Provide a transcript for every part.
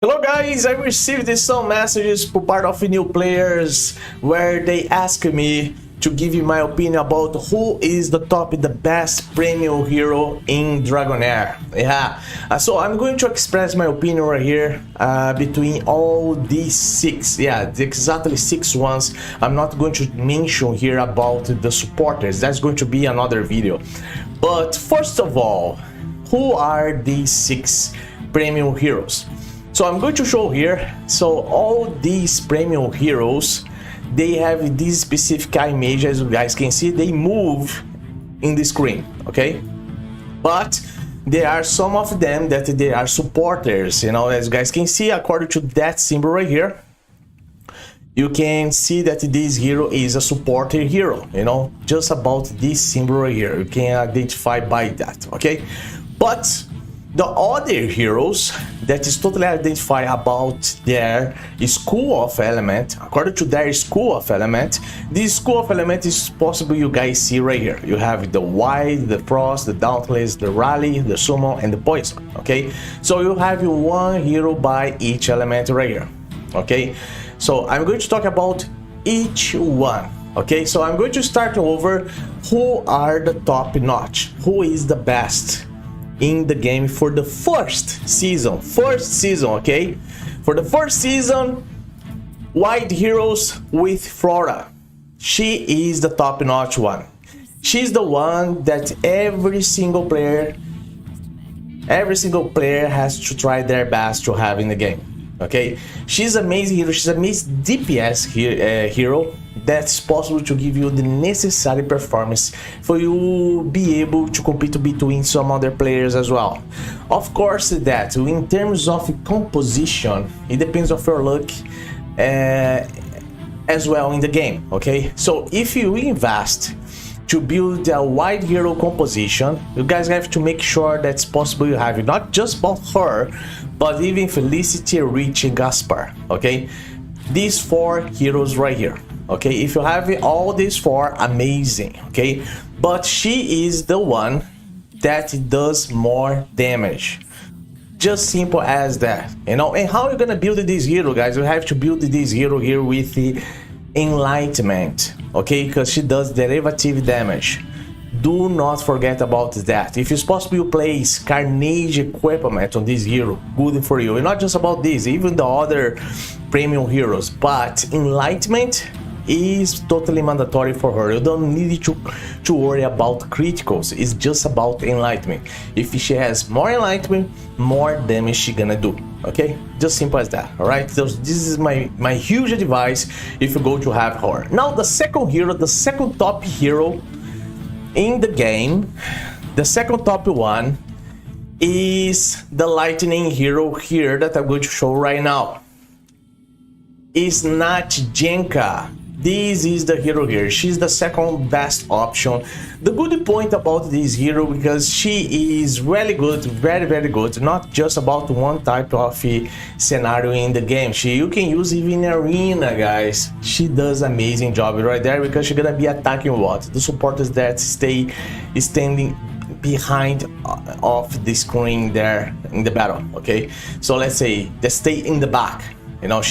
Hello guys, I received some messages for part of new players where they ask me to give you my opinion about who is the best premium hero in Dragonheir. So I'm going to express my opinion right here between all these six, exactly 6 ones. I'm not going to mention here about the supporters, that's going to be another video. But first of all, who are these 6 premium heroes? So I'm going to show here. So all these premium heroes, they have this specific image. As you guys can see, they move in the screen, okay? But there are some of them that they are supporters, you know, as you guys can see, according to that symbol right here, you can see that this hero is a supporter hero, you know, just about this symbol right here. You can identify by that, okay? But the other heroes that is totally identified about their school of element, according to their school of element, this school of element is possible you guys see right here. You have the Wild, the Frost, the Dauntless, the Rally, the Summon, and the Poison, okay? So you have one hero by each element right here, okay? So I'm going to talk about each one, okay? So I'm going to start over who are the top notch, who is the best in the game for the first season, okay? For the first season, White Heroes with Flora. She is the top-notch one. She's the one that every single player has to try their best to have in the game, okay? She's an amazing hero. She's an amazing DPS hero that's possible to give you the necessary performance for you be able to compete between some other players as well. Of course, that in terms of composition, it depends on your luck as well in the game, okay? So if you invest to build a wide hero composition, you guys have to make sure that's possible you have it, not just about her, but even Felicity, Rich, and Gaspar, okay? These 4 heroes right here. Okay, if you have all these 4, amazing, okay? But she is the one that does more damage. Just simple as that, you know? And how are you gonna build this hero, guys? You have to build this hero here with the Enlightenment, okay? Because she does derivative damage. Do not forget about that. If it's possible you place Carnage equipment on this hero, good for you. And not just about this, even the other premium heroes, but Enlightenment is totally mandatory for her. You don't need to worry about criticals. It's just about Enlightenment. If she has more Enlightenment, more damage she gonna do, okay? Just simple as that, all right? So this is my huge advice if you go to have her. Now the second hero, the second top hero in the game, the second top one is the lightning hero here that I'm going to show right now. Is Nastjenka. This is the hero here. She's the second best option. The good point about this hero, because she is really good, very good, not just about one type of scenario in the game. You can use even arena, guys. She does amazing job right there, because she's gonna be attacking what? The supporters that stay standing behind of the screen there in the battle, okay? So let's say they stay in the back. You know,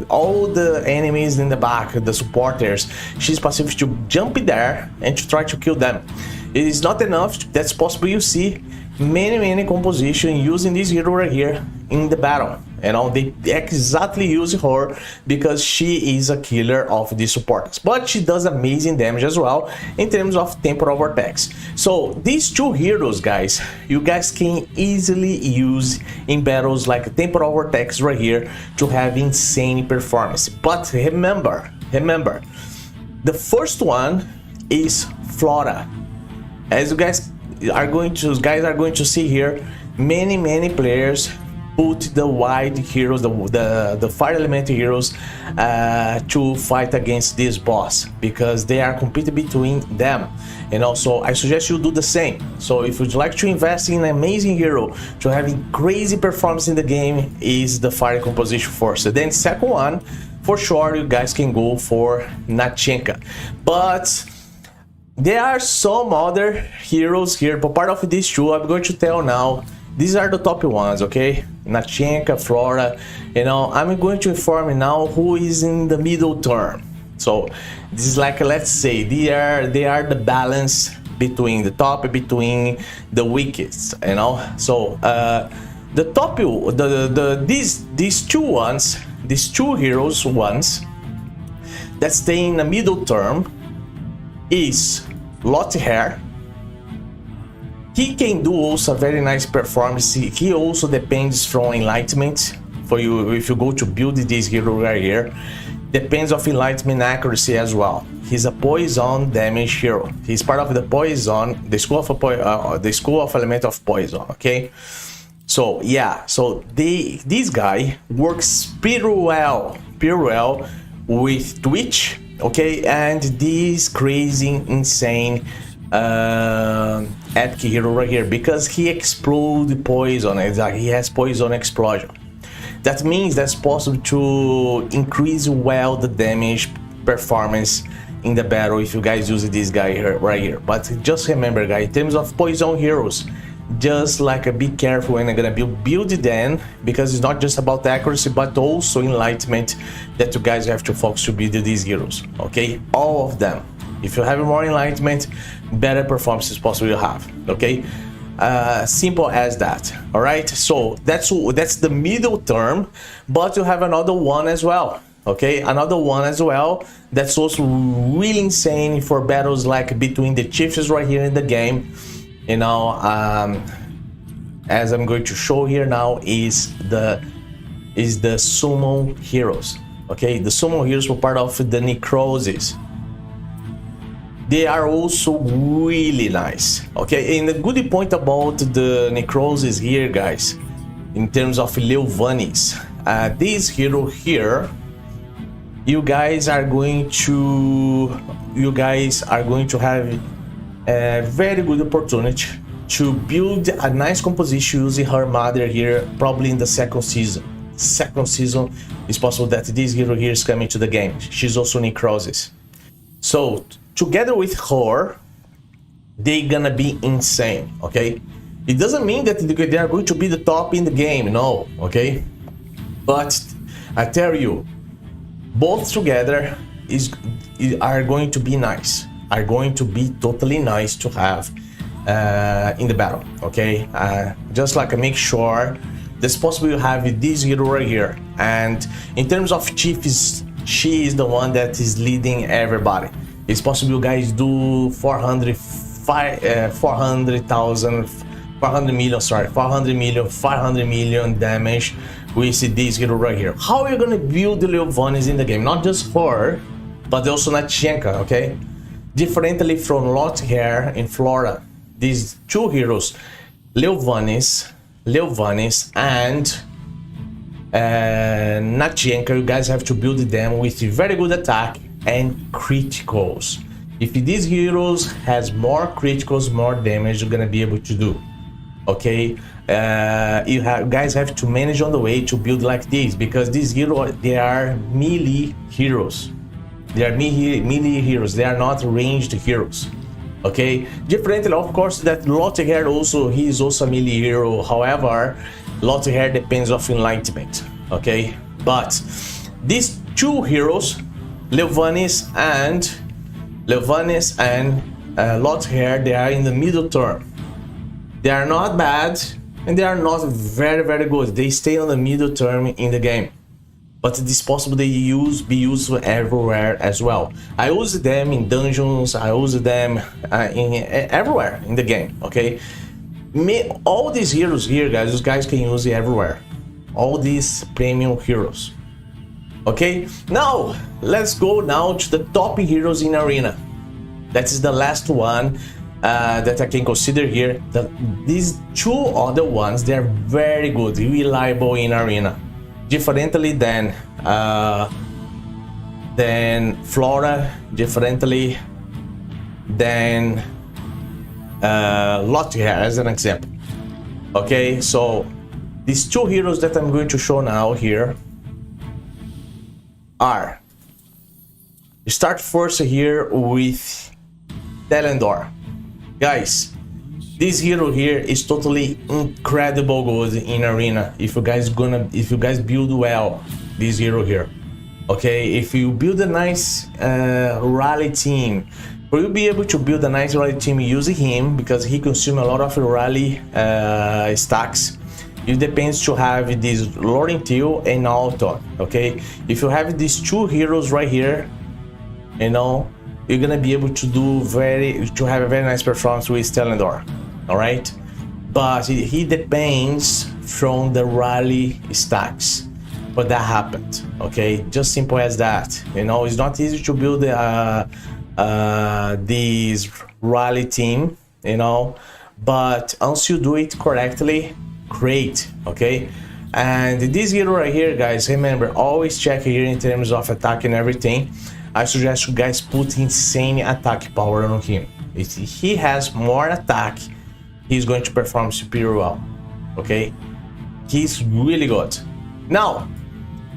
all the enemies in the back, the supporters, she's passive to jump in there and to try to kill them. It is not enough. That's possible you see many composition using this hero right here in the battle. You know, they exactly use her because she is a killer of the supporters. But she does amazing damage as well in terms of temporal vortex. So these 2 heroes, guys, you guys can easily use in battles like temporal vortex right here to have insane performance. But remember, the first one is Flora. As you guys are going to see here, many players put the wide heroes, the fire element heroes to fight against this boss, because they are competing between them. And also I suggest you do the same. So if you'd like to invest in an amazing hero to having crazy performance in the game, is the fire composition first. And then second one, for sure you guys can go for Nastjenka. But there are some other heroes here, but part of these 2 I'm going to tell now these are the top ones, okay? Nastjenka, Flora, you know. I'm going to inform you now who is in the middle term. So this is like, let's say they are the balance between the top, between the weakest, you know. So the top, these two heroes ones that stay in the middle term is Lothair. He can do also a very nice performance. He also depends from enlightenment for you. If you go to build this hero right here, depends of enlightenment accuracy as well. He's a poison damage hero. He's part of the poison, the school of element of poison. Okay, so yeah, so this guy works pretty well with Twitch. Okay, and this crazy, insane epic hero right here, because he explodes poison. He has poison explosion. That means that's possible to increase well the damage performance in the battle if you guys use this guy here, right here. But just remember, guys, in terms of poison heroes, just like be careful when you're gonna build them, because it's not just about accuracy but also enlightenment that you guys have to focus to build these heroes. Okay, all of them. If you have more enlightenment, better performance is possible you have. Okay, simple as that. All right, so that's the middle term, but you have another one as well. Okay, another one as well that's also really insane for battles like between the chiefs right here in the game. You know, as I'm going to show here now is the summon heroes. Okay, the summon heroes were part of the Necrosis. They are also really nice. Okay, and the good point about the Necrosis here, guys, in terms of Leovanis, this hero here, you guys are going to have a very good opportunity to build a nice composition using her mother here, probably in the second season. It's possible that this hero here is coming to the game. She's also Necrosis. So together with her, they're gonna be insane. Okay, it doesn't mean that they are going to be the top in the game, no. Okay, but I tell you, both together are going to be nice, are going to be totally nice to have in the battle. Okay, just like make sure that's possible you have this hero right here. And in terms of chiefs, she is the one that is leading everybody. It's possible you guys do 500 million damage with this hero right here. How are you gonna build the Leovanis in the game? Not just her, but also Nastjenka. Okay, differently from Lothair and Flora, these two heroes, Leovanis and Nastjenka, you guys have to build them with very good attack and criticals. If these heroes has more criticals, more damage you're gonna be able to do. Okay, you guys have to manage on the way to build like this, because these heroes, they are melee heroes. They are melee heroes. They are not ranged heroes. Okay, differently of course that Lothair also, he is also a melee hero. However, Lothair depends of enlightenment. Okay, but these two heroes, Leovanis and Lothair, they are in the middle term. They are not bad and they are not very good. They stay on the middle term in the game, but it is possible they be used everywhere as well. I use them in dungeons, I use them everywhere in the game. Okay, all these heroes here, guys, these guys can use it everywhere. All these premium heroes. Okay, now let's go now to the top heroes in arena. That is the last one that I can consider here. These two other ones, they are very good, reliable in arena, differently than Flora, differently than Lothair, as an example. Okay, so these two heroes that I'm going to show now here are, start first here with Telendor. Guys, This hero here is totally incredible good in arena. If you guys build well this hero here, okay. If you build a nice rally team, for you be able to build a nice rally team using him, because he consumes a lot of rally stacks. It depends to have this Lothair and Auto, okay. If you have these two heroes right here, you know, you're gonna be able to have a very nice performance with Tencent, all right. But he depends from the rally stacks, but that happened, okay. Just simple as that, you know. It's not easy to build this rally team, you know, but once you do it correctly, great, okay. And this hero right here, guys, remember, always check here in terms of attack and everything. I suggest you guys put insane attack power on him. If he has more attack, he's going to perform superior well, okay. He's really good. Now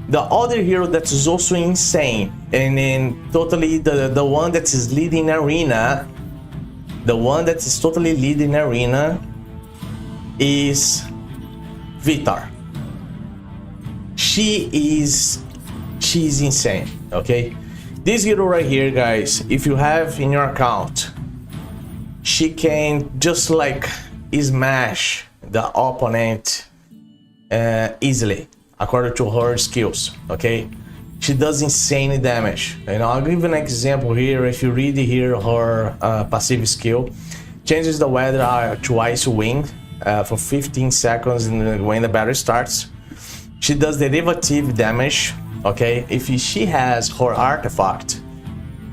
the other hero that is also insane, and then totally the one that is leading arena, is Vitar. She's insane, okay. This hero right here, guys, if you have in your account, she can just like smash the opponent easily according to her skills, okay. She does insane damage, and I'll give an example here. If you read here her passive skill, changes the weather to ice wind for 15 seconds when the battle starts. She does derivative damage, okay. If she has her artifact,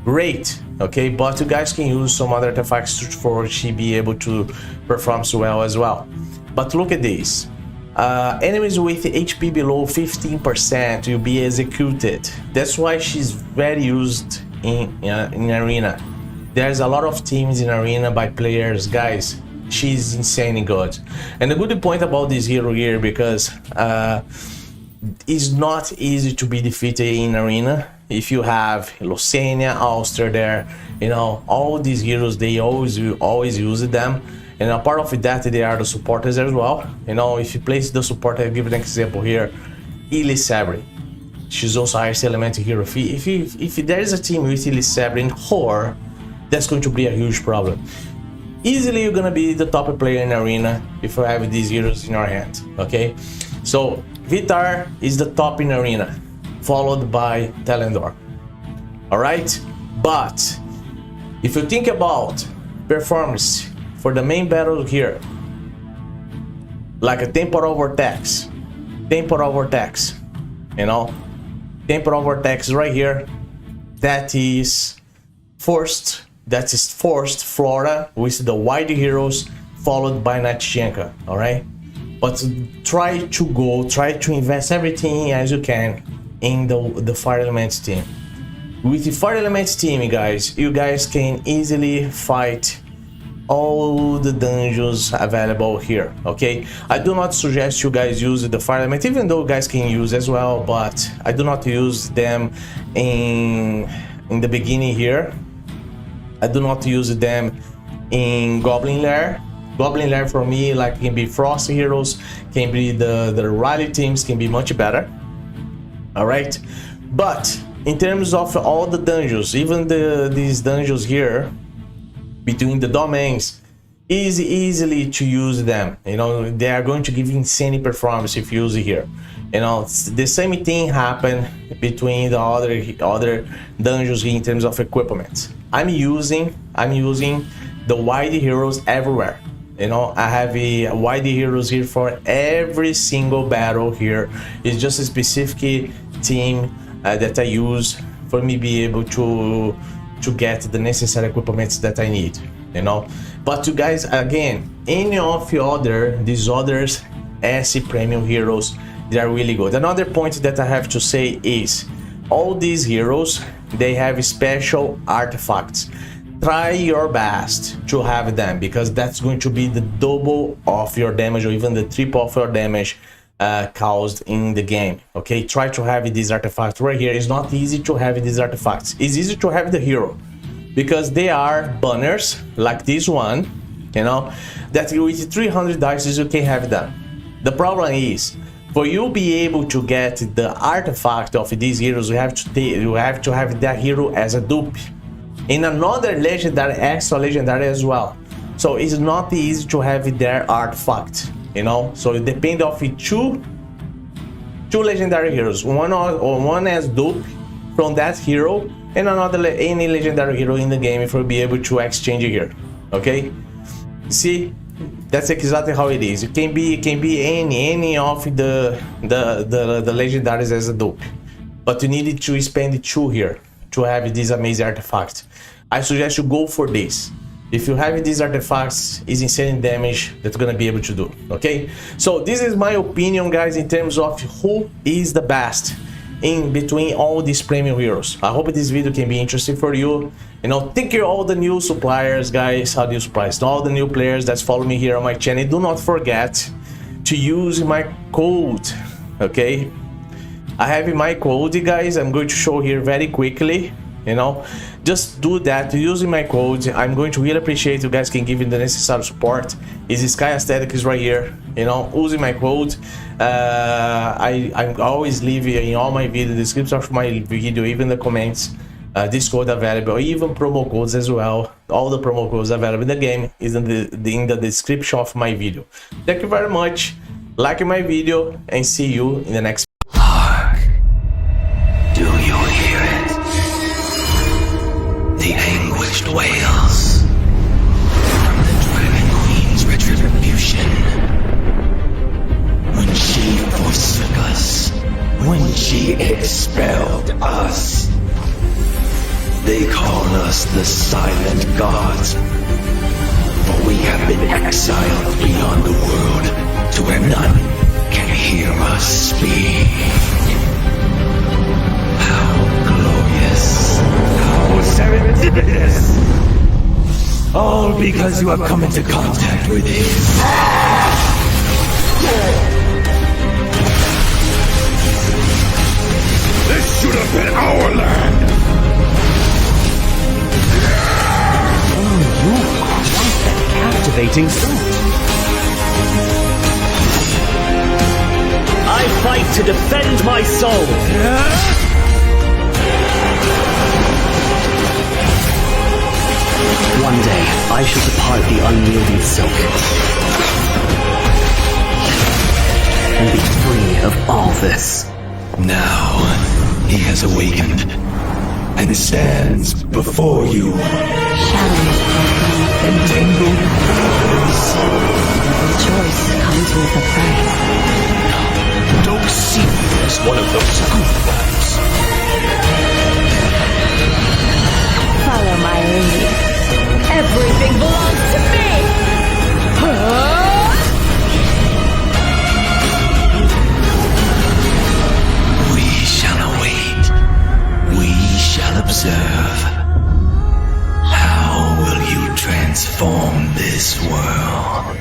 great, okay, but you guys can use some other artifacts for she be able to perform so well as well. But look at this. Enemies with HP below 15% will be executed. That's why she's very used in arena. There's a lot of teams in arena by players, guys. She's insanely good. And the good point about this hero here, because it's not easy to be defeated in arena. If you have Lothair, Ulster there, you know, all these heroes, they always use them. And a part of that, they are the supporters as well. You know, if you place the support, I'll give an example here. Sabri. She's also highest element hero. If there is a team with Sabri and her, that's going to be a huge problem. Easily, you're gonna be the top player in arena if you have these heroes in your hand. Okay, so Vitar is the top in arena, followed by Tencent. All right, but if you think about performance for the main battle here, like a temporal vortex, you know, temporal vortex right here, that is forced Flora with the wide heroes, followed by Nastjenka. All right, but try to invest everything as you can in the fire elements team. With the fire elements team, guys, you guys can easily fight all the dungeons available here. Okay, I do not suggest you guys use the fire element, even though you guys can use as well, but I do not use them in the beginning here. I do not use them in Goblin Lair. Goblin Lair for me, like, can be Frost heroes, can be the rally teams, can be much better. All right, but in terms of all the dungeons, even these dungeons here between the domains, is easily to use them. You know, they are going to give insane performance if you use it here. You know, the same thing happened between the other dungeons in terms of equipment. I'm using the wide heroes everywhere. You know, I have a wide heroes here for every single battle here. It's just a specific team that I use for me be able to get the necessary equipments that I need, you know. But you guys, again, any of these others SC premium heroes, they are really good. Another point that I have to say is all these heroes, they have special artifacts. Try your best to have them, because that's going to be the double of your damage, or even the triple of your damage caused in the game. Okay, try to have these artifacts right here. It's not easy to have these artifacts. It's easy to have the hero because they are banners like this one, you know, that with 300 dice you can have done. The problem is, for you be able to get the artifact of these heroes, you have to have that hero as a dupe in another legendary, extra legendary as well. So it's not easy to have their artifact, you know. So it depends of two legendary heroes, one as dupe from that hero, and another any legendary hero in the game for be able to exchange here. Okay, see, that's exactly how it is. It can be any of the legendaries as a dupe, but you need to spend 2 here to have this amazing artifact. I suggest you go for this. If you have these artifacts, it's insane damage that you're gonna be able to do. Okay, so this is my opinion, guys, in terms of who is the best in between all these premium heroes. I hope this video can be interesting for you. You know, thank you all the new suppliers, guys, all the new players that follow me here on my channel. Do not forget to use my code. Okay, I have my code, guys. I'm going to show here very quickly. You know, just do that using my code. I'm going to really appreciate you guys can give me the necessary support. Is Sky Aesthetics right here, you know, using my code. I always leave in all my video description of my video, even the comments, this code available, even promo codes as well. All the promo codes available in the game is in the description of my video. Thank you very much, like my video, and see you in the next. Hark! Do you hear it? The anguished wails from the Dragon Queen's retribution. When she forsook us, when she expelled us. They call us the Silent Gods, for we have been exiled beyond the world to where none can hear us speak. How glorious, how serendipitous! All because you have come into contact with him. This should have been our land! Captivating thought. I fight to defend my soul. One day, I shall depart the unyielding silk and be free of all this. Now, he has awakened and stands before you. Entangled birds. Choice comes with a price. Don't see me as one of those goofballs. Follow my lead. Everything belongs to me! We shall await. We shall observe. How will you transform this world?